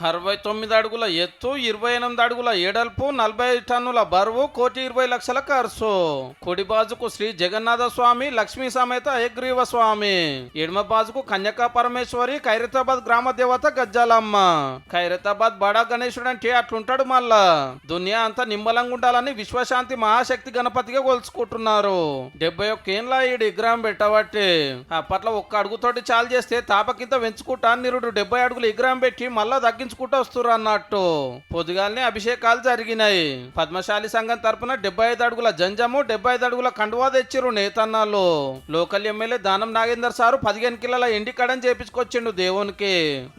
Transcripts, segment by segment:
69 అడుగుల ఎత్తు, 28 అడుగుల ఎడల్పు, 40 టన్నుల బరువు, 1,20,00,000 ఖర్చు. కుడి బాజుకు శ్రీ జగన్నాథ స్వామి, లక్ష్మీ సమేత హయగ్రీవ స్వామి. ఎడమ బాజుకు కన్యకా పరమేశ్వరి, ఖైరతాబాద్ గ్రామ దేవత గజ్జాలమ్మ. ఖైరతాబాద్ బడా గణేశుడు అంటే అట్లుంటాడు. మళ్ళా దునియా అంతా నిమ్మలంగా ఉండాలని విశ్వశాంతి మహాశక్తి గణపతిగా కొలుచుకుంటున్నారు. 71 ఏళ్ళ ఈ విగ్రహం పెట్టబట్టి అప్పట్లో ఒక్క అడుగుతోటి చాలు చేస్తే తాపకింత పెంచుకుంటా నిరుడు 70 అడుగులు విగ్రహం పెట్టి మళ్ళా తగ్గించుకుంటూ వస్తున్నారు అన్నట్టు. పొద్దుగాలనే అభిషేకాలు జరిగినాయి. పద్మశాలి సంఘం తరపున 75 అడుగుల జంజము, 75 అడుగుల కండువా తెచ్చిరు నేతన్నాళ్ళు. Local MLA Danam Nagender sir 15 కిలోల ఎండి కడని చేపించుకొచ్చిండు దేవునికి.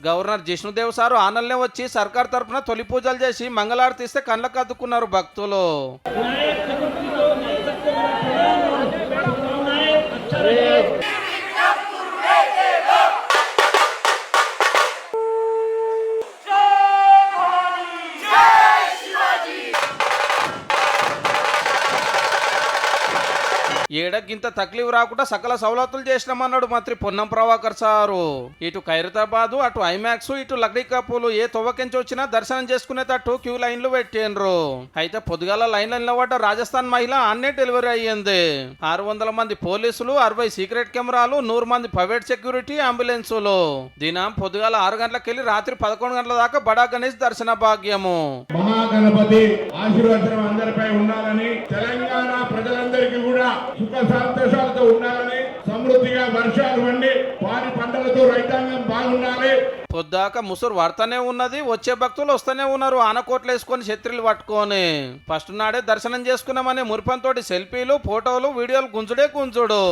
గవర్నర్ జిష్ణుదేవ్ సారు ఆనల్నే వచ్చి సర్కార్ తరపున తొలి పూజలు చేసి మంగళారతి ఇస్తే కళ్ళకు అద్దుకున్నారు భక్తులు. ఏడకింత తక్లీఫ్ రాకుండా సకల సౌలతులు చేసినామన్నాడు మంత్రి పొన్నం ప్రభాకర్ సారు. ఇటు ఖైరతాబాదు, అటు ఐమాక్స్, ఇటు లక్డీ కప్పులు ఏ తొవ్వకించి వచ్చినా దర్శనం చేసుకునేటట్టు క్యూ లైన్లు పెట్టిండ్రు. అయితే పొద్దుగాల లైన్లో నిలబడ్డ రాజస్థాన్ మహిళ అన్నే డెలివరీ అయ్యింది. 600 మంది పోలీసులు, 60 సీక్రెట్ కెమెరాలు, 100 మంది ప్రైవేట్ సెక్యూరిటీ అంబులెన్సులు. దినం పొద్దుగాల 6 గంటలకు వెళ్ళి రాత్రి 11 గంటల దాకా బడా గణేష్ దర్శన భాగ్యము. మహాగణపతి ఆశీర్వాదం అందరిపై ఉండాలని, తెలంగాణ ప్రజలందరికీ కూడా సుఖ సంతోషాలతో ఉండాలని, సమృద్ధిగా వర్షాలు పండి వారి పంటలతో రైతాంగం బాగుండాలి. పొద్దాక ముసురు పడతానే ఉన్నది. వచ్చే భక్తులు వస్తూనే ఉన్నారు ఆనకోట్లు వేసుకొని ఛత్రీలు పట్టుకొని. ఫస్ట్ నాడే దర్శనం చేసుకున్నామని మురిపంతోటి సెల్ఫీలు, ఫోటోలు, వీడియోలు గుంజుడే గుంజుడు.